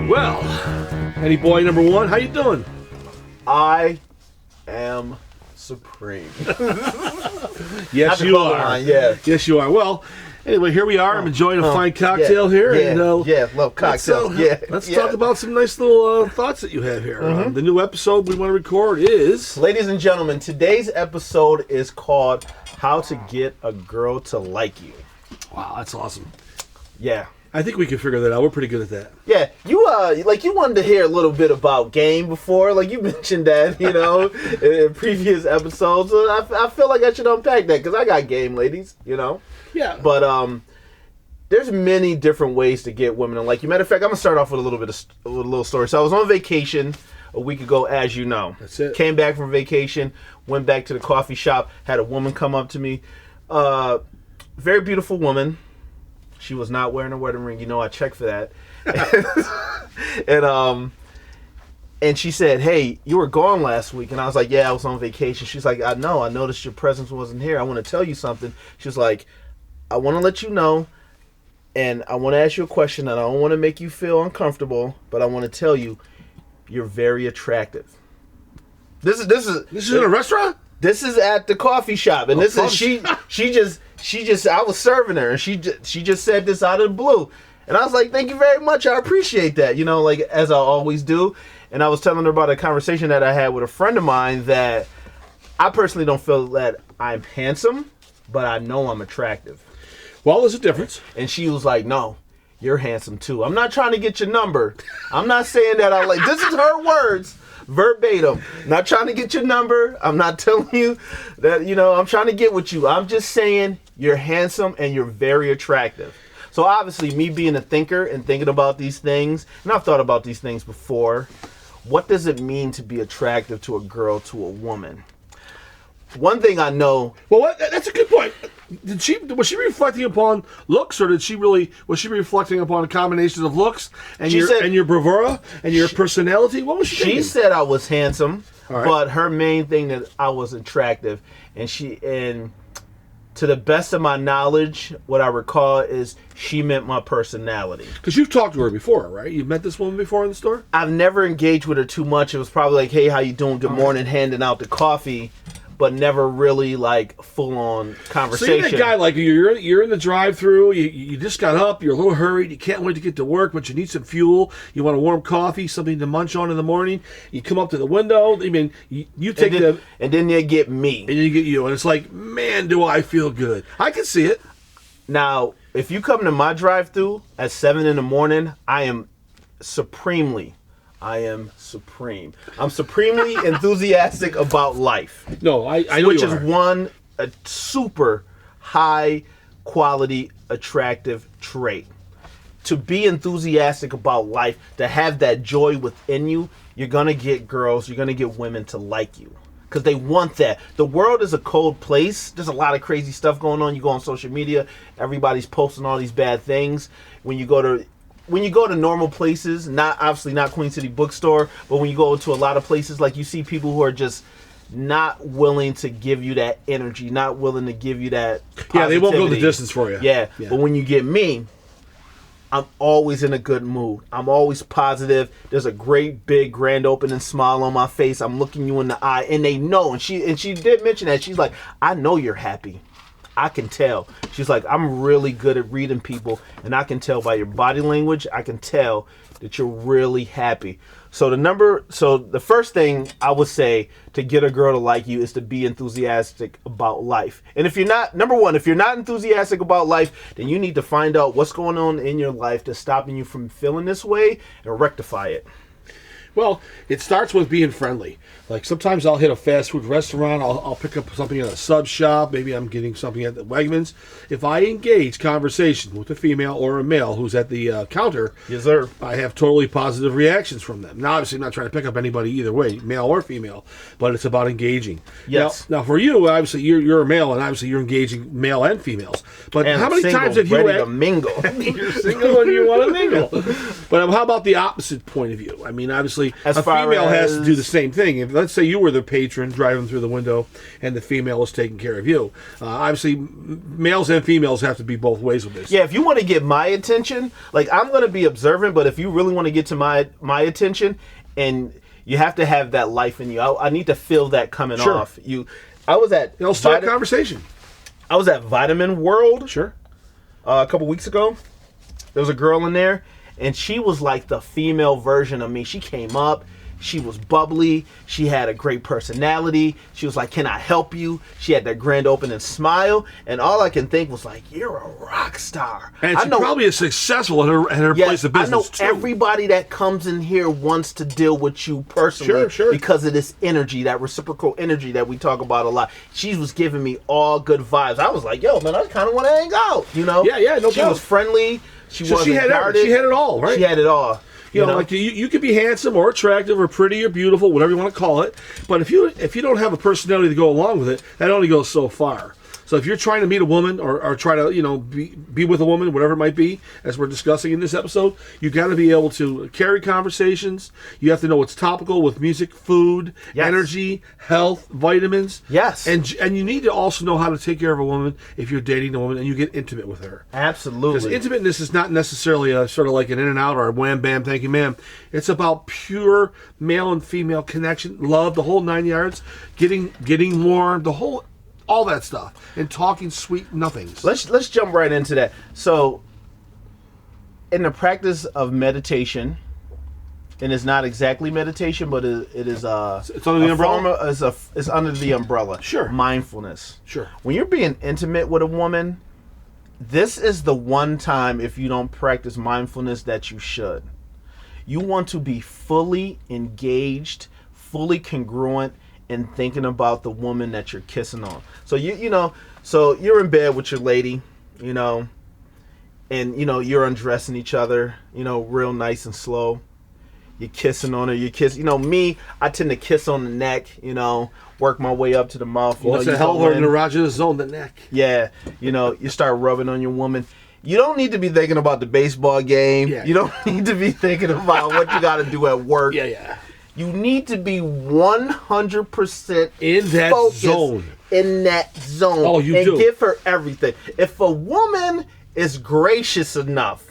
Well, Eddie boy number one, how you doing? I am supreme. Yes, you are. Yeah. Yes, you are. Well, anyway, here we are. I'm enjoying a fine cocktail here. Yeah, and, love cocktails. Let's talk about some nice little thoughts that you have here. The new episode we want to record is... Ladies and gentlemen, today's episode is called How to Get a Girl to Like You. Wow, that's awesome. Yeah. I think we can figure that out. We're pretty good at that. Yeah, you wanted to hear a little bit about game before, like you mentioned that, in previous episodes. So I feel like I should unpack that because I got game, ladies, Yeah. But there's many different ways to get women to like you. Matter of fact, I'm gonna start off with a little story. So I was on vacation a week ago, as you know. That's it. Came back from vacation, went back to the coffee shop, had a woman come up to me, very beautiful woman. She was not wearing a wedding ring. I checked for that. And she said, "Hey, you were gone last week." And I was like, "Yeah, I was on vacation." She's like, "I know. I noticed your presence wasn't here. I want to tell you something." She was like, "I want to let you know, and I want to ask you a question, and I don't want to make you feel uncomfortable, but I want to tell you, you're very attractive." This is in a restaurant? This is at the coffee shop, and she just I was serving her, and she just said this out of the blue, and I was like, "Thank you very much, I appreciate that," like as I always do. And I was telling her about a conversation that I had with a friend of mine that I personally don't feel that I'm handsome, but I know I'm attractive. Well, there's a difference. And she was like, "No, you're handsome too. I'm not trying to get your number. I'm not saying that I like." This is her words. Verbatim. Not trying to get your number. I'm not telling you that, I'm trying to get with you. I'm just saying you're handsome and you're very attractive. So obviously, me being a thinker and thinking about these things, and I've thought about these things before, what does it mean to be attractive to a girl, to a woman? One thing I know... Well, that's a good point. Was she reflecting upon looks, or was she reflecting upon a combination of looks and your bravura and your personality? What was she thinking? She said I was handsome, right. But her main thing that I was attractive, and to the best of my knowledge, what I recall is she meant my personality. Because you've talked to her before, right? You've met this woman before in the store? I've never engaged with her too much. It was probably like, "Hey, how you doing? Good morning," handing out the coffee. But never really like full on conversation. So you're that guy, like you're in the drive-through. You just got up. You're a little hurried. You can't wait to get to work, but you need some fuel. You want a warm coffee, something to munch on in the morning. You come up to the window. I mean, you take and then you get me, and you get you, and it's like, man, do I feel good? I can see it. Now, if you come to my drive-through at 7 a.m, I am supreme. I'm supremely enthusiastic about life. No, I know which you is are. a super high quality attractive trait. To be enthusiastic about life, to have that joy within you, you're gonna get girls, you're gonna get women to like you. Because they want that. The world is a cold place. There's a lot of crazy stuff going on. You go on social media, everybody's posting all these bad things. When you go to normal places, obviously not Queen City Bookstore, but when you go to a lot of places, like you see people who are just not willing to give you that energy, not willing to give you that positivity. Yeah, they won't go the distance for you. Yeah, but when you get me, I'm always in a good mood. I'm always positive. There's a great, big, grand opening smile on my face. I'm looking you in the eye, and they know. And she did mention that. She's like, "I know you're happy. I can tell." She's like, "I'm really good at reading people, and I can tell by your body language. I can tell that you're really happy." So the first thing I would say to get a girl to like you is to be enthusiastic about life. And if you're not enthusiastic about life, then you need to find out what's going on in your life that's stopping you from feeling this way and rectify it. Well, it starts with being friendly. Like sometimes I'll hit a fast food restaurant. I'll pick up something at a sub shop. Maybe I'm getting something at the Wegmans. If I engage conversation with a female or a male who's at the counter, yes, sir, I have totally positive reactions from them. Now, obviously, I'm not trying to pick up anybody either way, male or female, but it's about engaging. Yes. Now for you, obviously, you're a male, and obviously you're engaging male and females. But and how many times have you ready to mingle? You're single and you want to mingle. But how about the opposite point of view? I mean, obviously, As a far female has to as- do the same thing. If let's say you were the patron driving through the window, and the female was taking care of you. Obviously, males and females have to be both ways with this. Yeah, if you want to get my attention, like I'm going to be observant, but if you really want to get to my attention, and you have to have that life in you, I need to feel that coming Sure. off. I was at It'll start a conversation. I was at Vitamin World Sure. a couple weeks ago. There was a girl in there, and she was like the female version of me. She came up. She was bubbly. She had a great personality. She was like, "Can I help you?" She had that grand opening smile, and all I can think was like, "You're a rock star." And she's probably is successful in her Yes, place of business I know too. everybody that comes in here wants to deal with you personally Sure. because of this energy, that reciprocal energy that we talk about a lot. She was giving me all good vibes. I was like, "Yo, man, I kind of want to hang out," you know? Yeah, no She doubt. was friendly. She So wasn't she had guarded. she had it all, right? She had it all. You know, like you could be handsome or attractive or pretty or beautiful, whatever you want to call it. But if you don't have a personality to go along with it, that only goes so far. So if you're trying to meet a woman or try to be with a woman, whatever it might be, as we're discussing in this episode, you got to be able to carry conversations. You have to know what's topical with music, food, Yes. energy, health, vitamins. Yes. and you need to also know how to take care of a woman if you're dating a woman and you get intimate with her. Because Absolutely. intimateness is not necessarily a sort of like an in and out or a wham bam thank you ma'am. It's about pure male and female connection, love, the whole 9 yards, getting warm, all that stuff, and talking sweet nothings. Let's jump right into that. So, in the practice of meditation, and it's not exactly meditation, but it is It's under the umbrella? It's under the umbrella. Sure. Mindfulness. Sure. When you're being intimate with a woman, this is the one time, if you don't practice mindfulness, that you should. You want to be fully engaged, fully congruent in thinking about the woman that you're kissing on. So so you're in bed with your lady, and you're undressing each other, real nice and slow. You're kissing on her. Me, I tend to kiss on the neck, work my way up to the mouth. Well, it's a hell of an erogenous zone, the neck. Yeah, you start rubbing on your woman. You don't need to be thinking about the baseball game. Yeah. You don't need to be thinking about what you got to do at work. Yeah. You need to be 100% In that focused zone. In that zone. Oh, you and do. give her everything. If a woman is gracious enough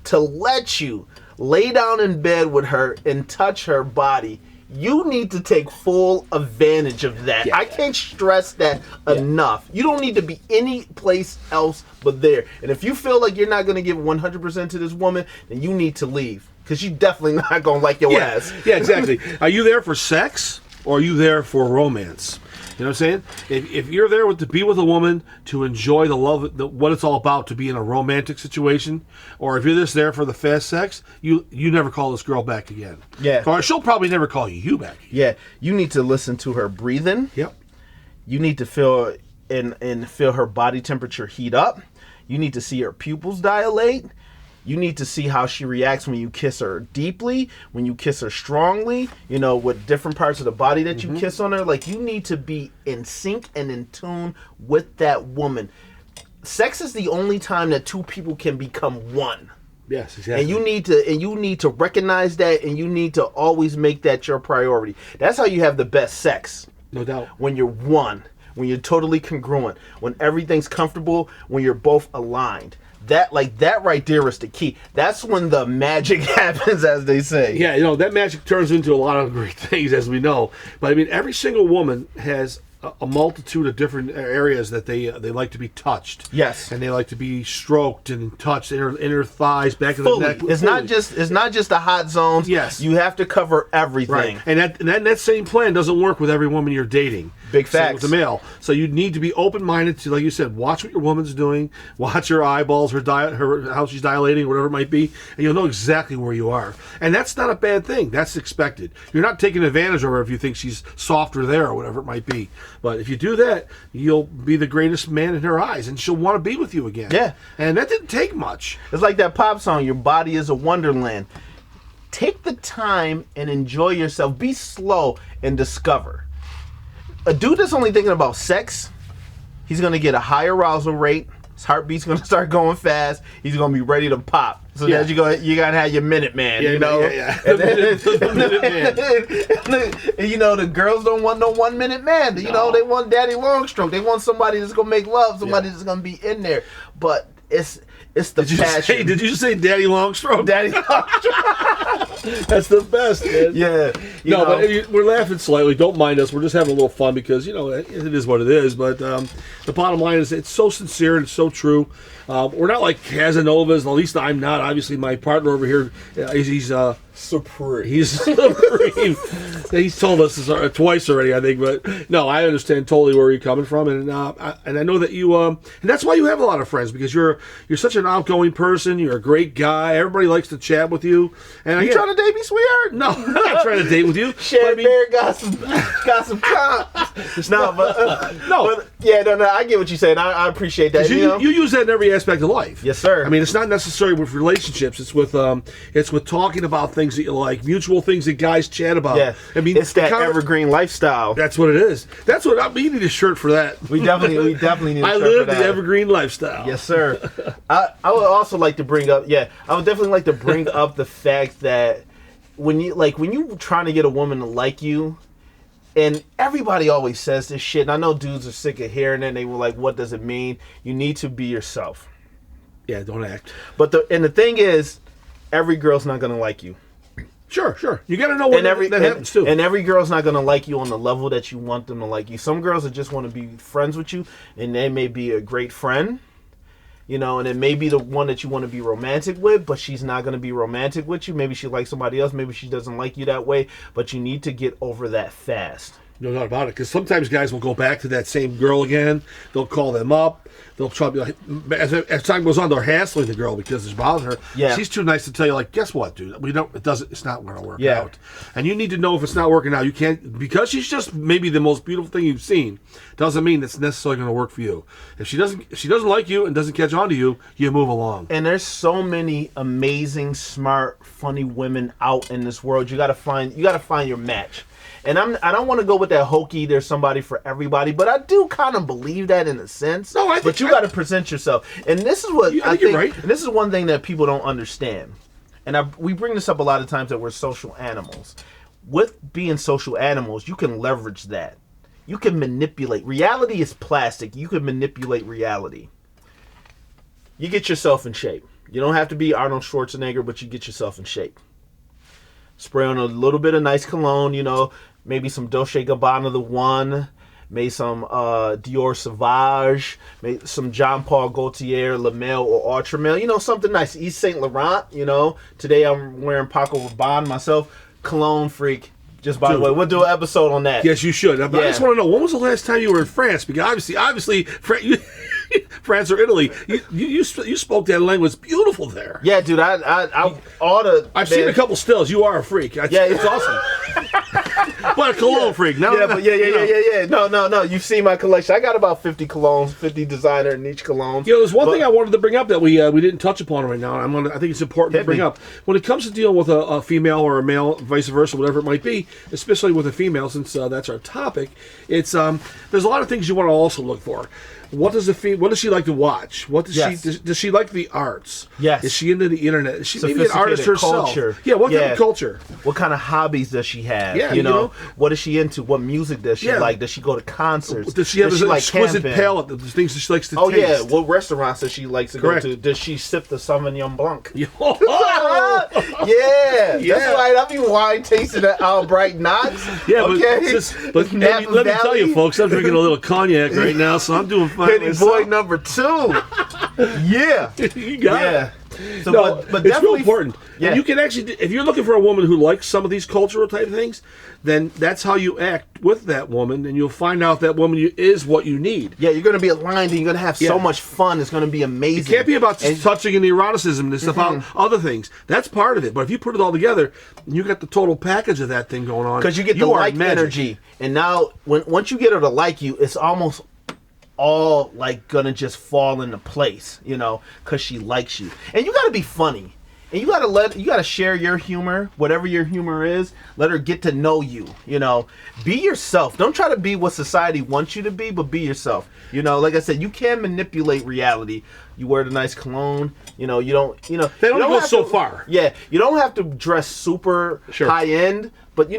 to let you lay down in bed with her and touch her body, you need to take full advantage of that. Yeah. I can't stress that enough. You don't need to be any place else but there. And if you feel like you're not going to give 100% to this woman, then you need to leave. Because she's definitely not going to like your ass. Yeah, exactly. Are you there for sex or are you there for romance? You know what I'm saying? If you're there to be with a woman to enjoy the love, what it's all about, to be in a romantic situation, or if you're just there for the fast sex, you never call this girl back again. Yeah. Or she'll probably never call you back again. Yeah, you need to listen to her breathing. Yep. You need to feel and feel her body temperature heat up. You need to see her pupils dilate. You need to see how she reacts when you kiss her deeply, when you kiss her strongly, with different parts of the body that you kiss on her. Like, you need to be in sync and in tune with that woman. Sex is the only time that two people can become one. Yes, exactly. And you need to recognize that, and you need to always make that your priority. That's how you have the best sex. No doubt. When you're one, when you're totally congruent, when everything's comfortable, when you're both aligned. That right there is the key. That's when the magic happens, as they say. Yeah, that magic turns into a lot of great things, as we know. But I mean, every single woman has a multitude of different areas that they like to be touched. Yes. And they like to be stroked and touched, inner thighs, back of the Fully. neck. It's not just the hot zones. Yes. You have to cover everything. Right. And that same plan doesn't work with every woman you're dating. Big Same facts. with the male. So you need to be open-minded to, like you said, watch what your woman's doing, watch her eyeballs, her how she's dilating, whatever it might be, and you'll know exactly where you are. And that's not a bad thing. That's expected. You're not taking advantage of her if you think she's softer there or whatever it might be. But if you do that, you'll be the greatest man in her eyes, and she'll want to be with you again. Yeah. And that didn't take much. It's like that pop song, Your Body is a Wonderland. Take the time and enjoy yourself. Be slow and discover. A dude that's only thinking about sex, he's going to get a high arousal rate, His heartbeat's gonna start going fast. He's gonna be ready to pop. So Yeah. that you gotta have your minute man. Yeah, you know. yeah. And then, The minute man. and, you know, the girls don't want no 1 minute man. You know, they want daddy long stroke. They want somebody that's gonna make love. Somebody that's gonna be in there. But it's the passion. Did you just say Daddy Longstroke? Daddy long stroke. That's the best, man. Yeah. You No, know. but we're laughing slightly. Don't mind us. We're just having a little fun because, you know, it is what it is. But the bottom line is it's so sincere and it's so true. We're not like Casanovas. At least I'm not. Obviously, my partner over here, he's supreme. He's supreme. He's told us this twice already, I think. But no, I understand totally where you're coming from, and I know that you and that's why you have a lot of friends, because you're such an outgoing person. You're a great guy. Everybody likes to chat with you. And You trying to date me, sweetheart? No, I'm not trying to date with you. Shad But Bear got some comp. No, No. Yeah, no, I get what you're saying. I appreciate that. You know? You use that in every aspect of life. Yes, sir. I mean, it's not necessarily with relationships. It's with talking about things that you like, mutual things that guys chat about. Yeah, I mean, it's that evergreen lifestyle. That's what it is. That's what we need a shirt for that. We definitely need a shirt I for live that. the evergreen lifestyle. Yes, sir. I would also like to bring up. Yeah, I would definitely like to bring up the fact that when you trying to get a woman to like you. And everybody always says this shit, and I know dudes are sick of hearing it, and they were like, what does it mean? You need to be yourself. Yeah, don't act. But the thing is, every girl's not going to like you. Sure. You got to know what that happens too. And every girl's not going to like you on the level that you want them to like you. Some girls that just want to be friends with you, and they may be a great friend. You know, and it may be the one that you want to be romantic with, but she's not going to be romantic with you. Maybe she likes somebody else. Maybe she doesn't like you that way. But you need to get over that fast. No doubt about it. Because sometimes guys will go back to that same girl again. They'll call them up. They'll try to be like, as time goes on, they're hassling the girl because it's bothering her. Yeah. She's too nice to tell you, like, guess what, dude? It's not going to work Yeah. out. And you need to know if it's not working out. You can't, because she's just maybe the most beautiful thing you've seen, doesn't mean it's necessarily going to work for you. If she doesn't like you and doesn't catch on to you, you move along. And there's so many amazing, smart, funny women out in this world. You got to find your match. And I don't want to go with that hokey, there's somebody for everybody, but I do kind of believe that in a sense. No, I think but you got to present yourself. And this is what I think you're right. And this is one thing that people don't understand. And we bring this up a lot of times, that we're social animals. With being social animals, you can leverage that. You can manipulate. Reality is plastic. You can manipulate reality. You get yourself in shape. You don't have to be Arnold Schwarzenegger, but you get yourself in shape. Spray on a little bit of nice cologne, you know, maybe some Dolce & Gabbana The One, maybe some Dior Sauvage, maybe some Jean Paul Gaultier, La Mel or Ultra Male, you know, something nice. Yves Saint Laurent, you know. Today I'm wearing Paco Rabanne myself. Cologne freak. Just by the way, we'll do an episode on that. Yes, you should. But I just want to know, when was the last time you were in France? Because obviously, France or Italy, you spoke that language. It's beautiful there. Yeah, dude. I've seen a couple stills. You are a freak. It's awesome. But a cologne freak. No, yeah. No. You've seen my collection. I got about 50 colognes, 50 designer niche colognes. You know, there's one thing I wanted to bring up that we didn't touch upon right now. And I think it's important to bring up. When it comes to dealing with a female or a male, vice versa, whatever it might be, especially with a female, since that's our topic, it's there's a lot of things you want to also look for. What does she like to watch? What does she like the arts? Yes. Is she into the internet? Is she maybe an artist herself? Culture. Yeah, what kind of culture? What kind of hobbies does she have? Yeah, you know? What is she into? What music does she like? Does she go to concerts? Does she have an exquisite palate? The things that she likes to taste? Oh, yeah. What restaurants does she like to go to? Does she sip the Sauvignon Blanc? Yeah. That's right. I mean, wine tasting at Albright Knox. Yeah, okay. but let me tell you, folks, I'm drinking a little cognac right now, so I'm doing fine. Penny boy number 2. Yeah. You got it. So, no, but it's real important. Yeah. You can actually, if you're looking for a woman who likes some of these cultural type things, then that's how you act with that woman, and you'll find out that woman is what you need. Yeah, you're going to be aligned, and you're going to have so much fun. It's going to be amazing. It can't be about just touching and the eroticism. It's about other things. That's part of it. But if you put it all together, you got the total package of that thing going on. Because you get the like energy. And now, once you get her to like you, it's almost all like gonna just fall into place, you know, because she likes you. And you gotta be funny. And you gotta share your humor, whatever your humor is. Let her get to know you. Be yourself. Don't try to be what society wants you to be, but be yourself. Like I said, you can manipulate reality. You wear the nice cologne. You don't. They don't go so far. Yeah, you don't have to dress super high end, but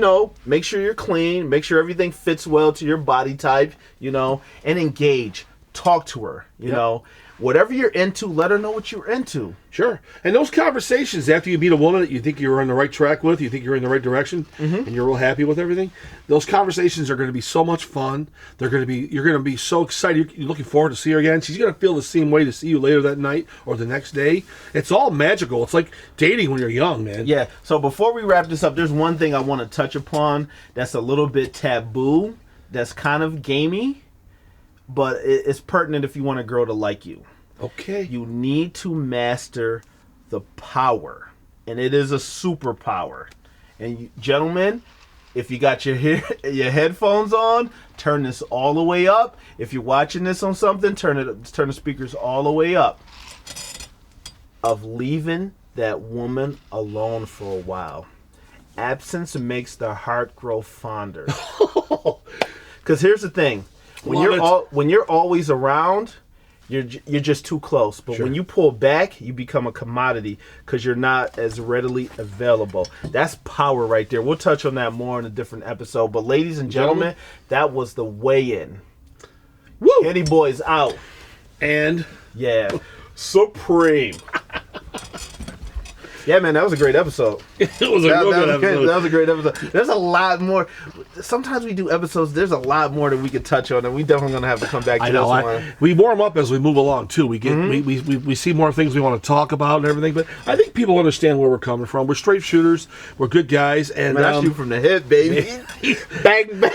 make sure you're clean. Make sure everything fits well to your body type. And engage. Talk to her. You know. Whatever you're into, let her know what you're into. Sure. And those conversations after you meet a woman that you think you're on the right track with, you think you're in the right direction, and you're real happy with everything, those conversations are going to be so much fun. You're going to be so excited. You're looking forward to see her again. She's going to feel the same way to see you later that night or the next day. It's all magical. It's like dating when you're young, man. Yeah. So before we wrap this up, there's one thing I want to touch upon that's a little bit taboo, that's kind of gamey, but it's pertinent if you want a girl to like you. Okay. You need to master the power. And it is a superpower. And gentlemen, if you got your headphones on, turn this all the way up. If you're watching this on something, turn the speakers all the way up. Of leaving that woman alone for a while. Absence makes the heart grow fonder. Because here's the thing. When you're always around, you're just too close. But when you pull back, you become a commodity because you're not as readily available. That's power right there. We'll touch on that more in a different episode. But ladies and gentlemen, that was the weigh-in. Woo! Henny Boy's out. And yeah, Supreme. Yeah, man, that was a great episode. It was a real good episode. That was a great episode. There's a lot more. Sometimes we do episodes. There's a lot more that we could touch on, and we definitely gonna have to come back to this one. We warm up as we move along too. We get we see more things we want to talk about and everything. But I think people understand where we're coming from. We're straight shooters. We're good guys, and man, I shoot from the hip, baby. Bang bang.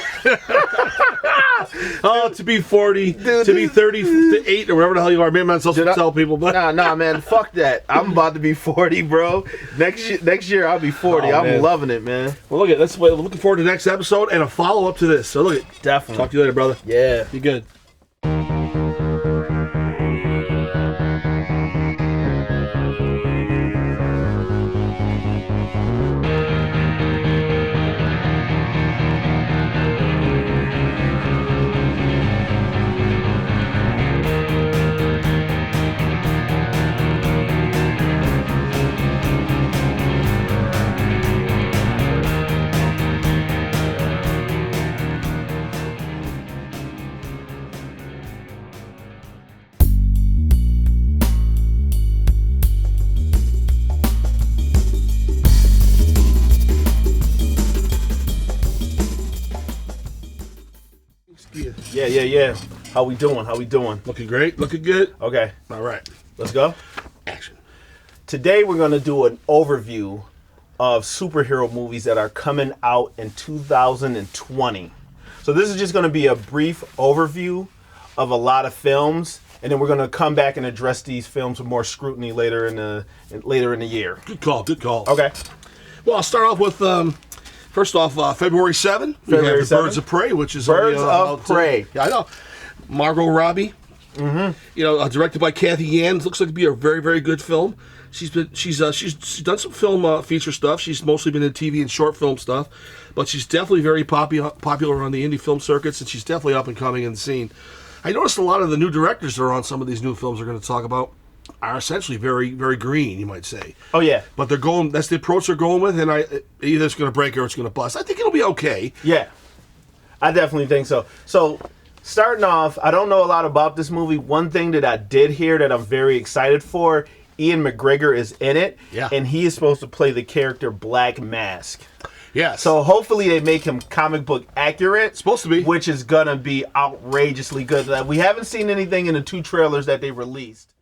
Oh, to be 40, dude, to be 38 or whatever the hell you are. Maybe I'm not supposed to tell people, but nah, man, fuck that. I'm about to be 40, bro. Next year I'll be 40. I'm loving it, man. Well, look at that's what looking forward to the next episode and a follow up to this. So look at definitely. Talk to you later, brother. Yeah, be good. Yeah. How we doing? Looking great. Looking good. Okay. All right. Let's go. Action. Today we're going to do an overview of superhero movies that are coming out in 2020. So this is just going to be a brief overview of a lot of films, and then we're going to come back and address these films with more scrutiny later in the year. Good call. Okay. Well, I'll start off with first off, February 7. We have the Birds of Prey, which is Birds of Prey. Yeah, I know. Margot Robbie. Mm-hmm. Directed by Kathy Yan. Looks like to be a very, very good film. She's done some film feature stuff. She's mostly been in TV and short film stuff, but she's definitely very popular on the indie film circuits, and she's definitely up and coming in the scene. I noticed a lot of the new directors that are on some of these new films we're going to talk about are essentially very, very green, you might say. Oh, yeah. But they're going. That's the approach they're going with, and either it's going to break or it's going to bust. I think it'll be okay. Yeah, I definitely think so. So, starting off, I don't know a lot about this movie. One thing that I did hear that I'm very excited for, Ian McGregor is in it, and he is supposed to play the character Black Mask. Yes. So hopefully they make him comic book accurate. It's supposed to be. Which is going to be outrageously good. We haven't seen anything in the 2 trailers that they released.